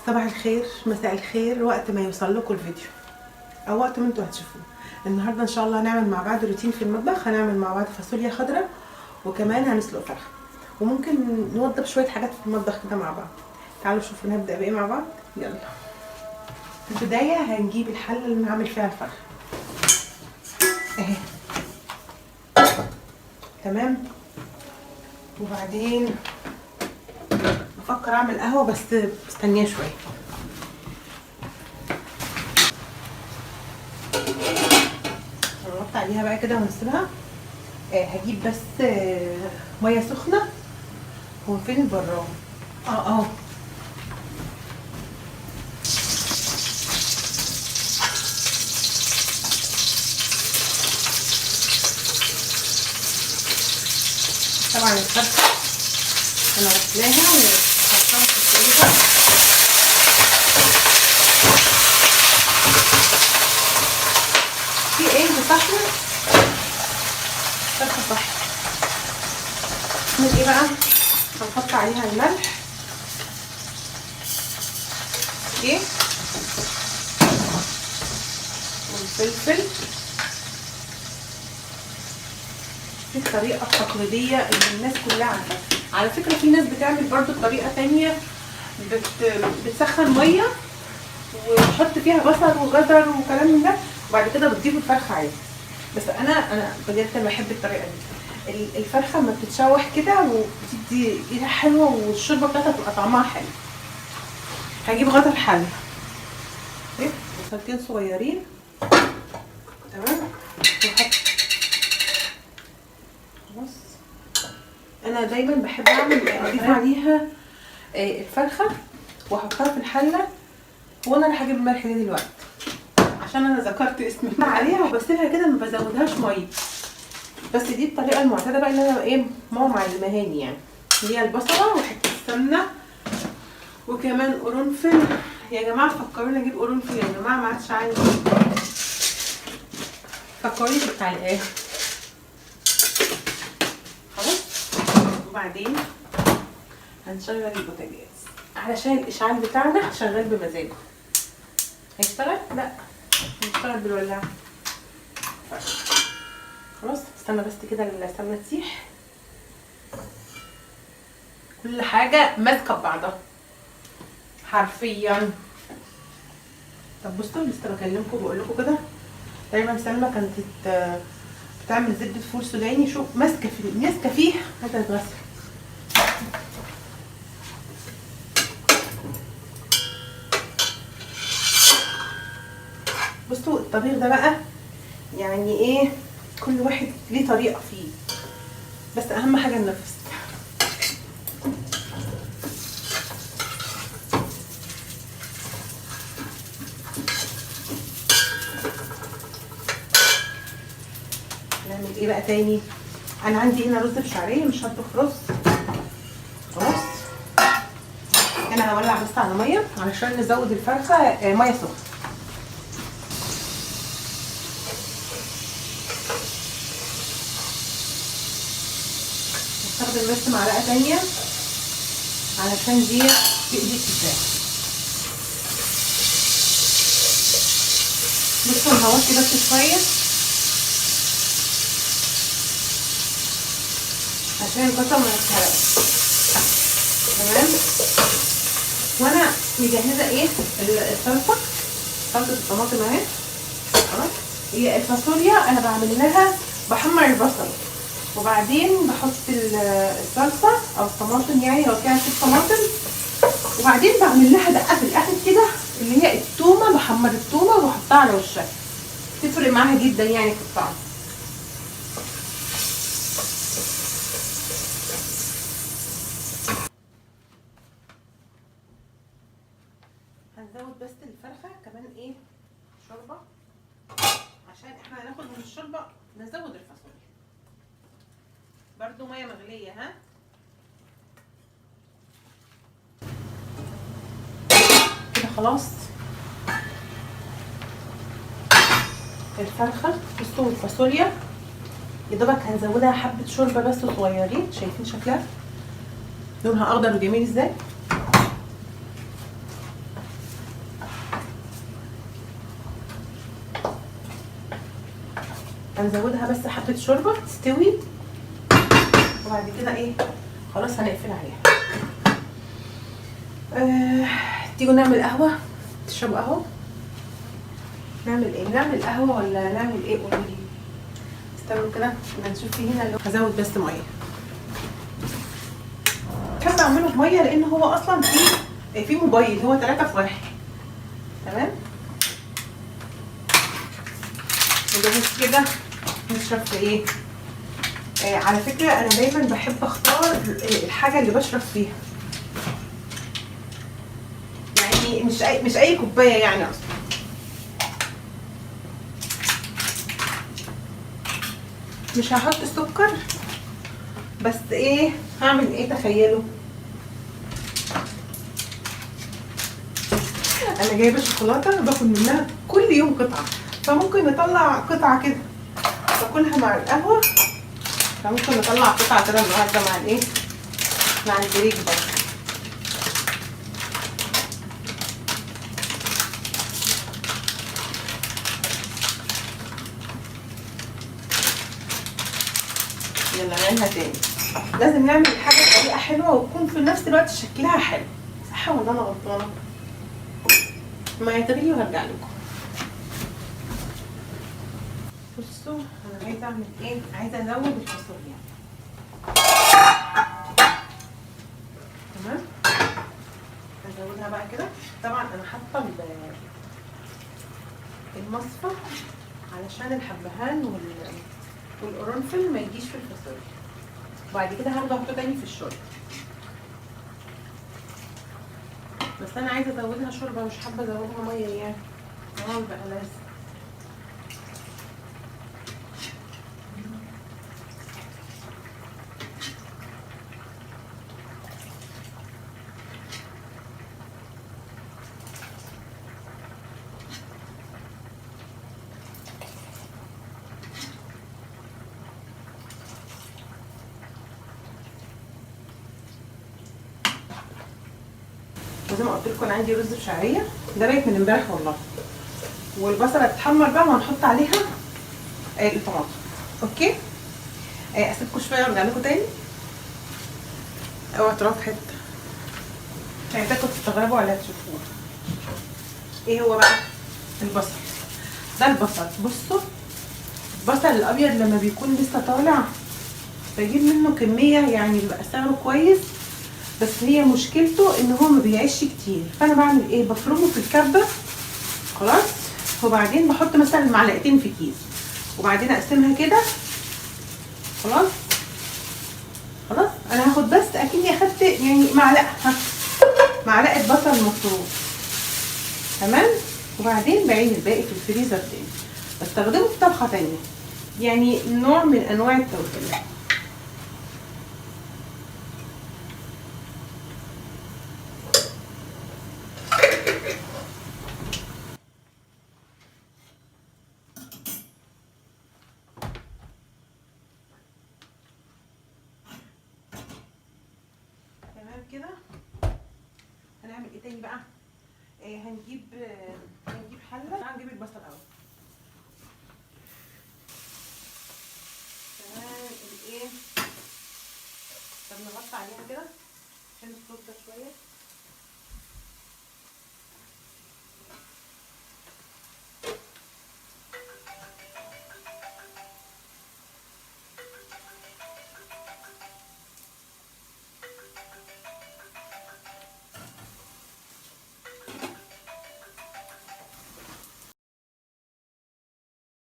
صباح الخير، مساء الخير، وقت ما يوصل لكم الفيديو او وقت ما انتوا هتشوفوه. النهارده ان شاء الله هنعمل مع بعض روتين في المطبخ. هنعمل مع بعض فاصوليا خضراء وكمان هنسلق فرخه، وممكن نوضب شويه حاجات في المطبخ كده مع بعض. تعالوا شوفوا نبدا بايه مع بعض. يلا، في البدايه هنجيب الحله اللي هنعمل فيها الفرخه اهي، تمام. وبعدين بفكر اعمل قهوه بس استنيه شويه. هنحط عليها بقى كده ونسيبها. هجيب بس ميه سخنه. هو فين البراد؟ اه طبعا الفرخه انا غسلاها وحطاها في الفريزر. في ايه بصحن فرخه صح. نعمل ايه بقى؟ هنحط عليها الملح ايه والفلفل. دي الطريقه التقليديه اللي الناس كلها عارفاها. على فكره في ناس بتعمل برضو طريقه تانية، بتسخن ميه وتحط فيها بصل وجزر وكلام من ده، وبعد كده بتضيف الفرخه عادي. بس انا بجد بحب الطريقه دي. الفرخه لما بتتشوح كده وبتدي ريحه حلوه والشوربه بتاعتها بتبقى طعمها حلو. هجيب غطا الحله بصلتين صغيرين، تمام. وحط خلاص. انا دايما بحب اضيف عليها الفرخه واحطها في الحله. وانا اللي هجيب الملح دي دلوقتي عشان انا ذكرت اسمي عليها، وبسيبها كده ما بزودهاش ميه. بس دي الطريقه المعتاده بقى اللي انا ايه ماما معلمهاني يعني. هي البصله وحته السمنه وكمان قرنفل. يا جماعه فكروني اجيب قرنفل، يا جماعه ما عادش عندي، فكروني في التعليقات. خلاص. وبعدين هنشغل البوتاجاز علشان الاشعال بتاعنا شغال بمزاجه. هيشتغل؟ لا، هيشتغل بالولاعه. خلاص. استنى بس كده السمنه تسيح. كل حاجه ماسكه ببعضها حرفيا. طب بصوا، لسه بكلمكم بقول لكم كده. دايما سلمى كانت بتعمل زبده فول سوداني. شوف ماسكه فيه هذا الغسل. بصوا الطبيخ ده بقى يعني ايه، كل واحد ليه طريقه فيه، بس اهم حاجه النفس. نعمل ايه بقى تاني؟ انا عندي هنا رز بشعريه، مش هطبخ رز. خلاص. انا هولع بس على ميه علشان نزود الفرخه ميه سخنه. هستخدم بس معلقه تانيه علشان دي تقلي الفراخ. بصوا نهوطي بس شويه عشان البصل ما يتحرقش، تمام. وانا مجهزه ايه الصلصه الطماطم اهي. خلاص. هي الفاصوليا انا بعمل لها بحمر البصل وبعدين بحط الصلصه او الطماطم، يعني لو فيها شويه طماطم، وبعدين بعمل لها دقه في الاخر كده اللي هي التومه. بحمر التومه وبحطها على وشها، تفرق معاها جدا يعني في الطعم. هنزود بس الفرخه كمان ايه شوربه، عشان احنا هناخد من الشوربه نزود الفاصوليا برضو ميه مغليه. ها كده خلاص. الفرخه بصوا الفاصوليا يا دوبك هنزودها حبه شوربه بس صغيرين. شايفين شكلها لونها اخضر وجميل ازاي؟ هنزودها بس حبه شوربه تستوي، وبعد كده ايه خلاص هنقفل عليها. تيجوا نعمل قهوه، تشربوا قهوه؟ نعمل ايه؟ نعمل قهوه ولا نعمل ايه؟ قولوا لي. استنوا كده ما نشوف في هنا. هزود بس ميه، بحب اعمله بميه لان هو اصلا في موبايل، هو 3 في 1. تمام. نجهز كده نشرب في ايه. على فكره انا دايما بحب اختار الحاجه اللي بشرب فيها، يعني مش اي كوبايه يعني اصلا. مش هحط السكر، بس ايه هعمل ايه تخيلوا. انا جايبه شوكولاته باكل منها كل يوم قطعه، فممكن نطلع قطعه كده باكلها مع القهوه، فممكن نطلع قطعه كده النهارده مع الايه، مع البريك برضه. يلا نعملها تاني. لازم نعمل الحاجه بطريقه حلوه وتكون في نفس الوقت شكلها حلو، صح ولا انا غلطانه؟ ما يتغلي وهرجع لكم. بصوا انا عايزه اعمل ايه، عايزه ازود الفاصوليا. تمام. هزودها بقى كده. طبعا انا حاطه المصفى علشان الحبهان والقرنفل ما يجيش في الفاصوليا، وبعد كده هاخده احطه تاني في الشوربه. بس انا عايزه ازودها شوربه، مش حابه ازودها ميه يعني. بقى لازم. وزي ما قلت لكم انا عندي رز بشعريه ده بايت من امبارح والله، والبصله تتحمر بقى وهنحط عليها الطماطم. اوكي. اسيبكم شويه وارجع لكم تاني. اوعى تروحوا في حته، مش عايزاكم تستغربوا ولا تشوفوه. ايه هو بقى؟ البصل. ده البصل. بصوا البصل الابيض لما بيكون لسه طالع بجيب منه كميه، يعني بيبقى سعره كويس، بس هي مشكلته ان هو ما بيعيش كتير. فانا بعمل ايه؟ بفرمه في الكبه خلاص، وبعدين بحط مثلا معلقتين في كيس، وبعدين اقسمها كده خلاص. خلاص انا هاخد بس اكني اخدت يعني معلقه بصل مفروم. تمام. وبعدين بعين الباقي في الفريزر تاني، بستخدمه في طبخه تانيه، يعني نوع من انواع التوابل. تمام كده. هنعمل ايه تاني بقى؟ هنجيب حله. هنجيب البصل الاول. تمام. الايه، طب نغطي عليها كده عشان الصوت ده شويه.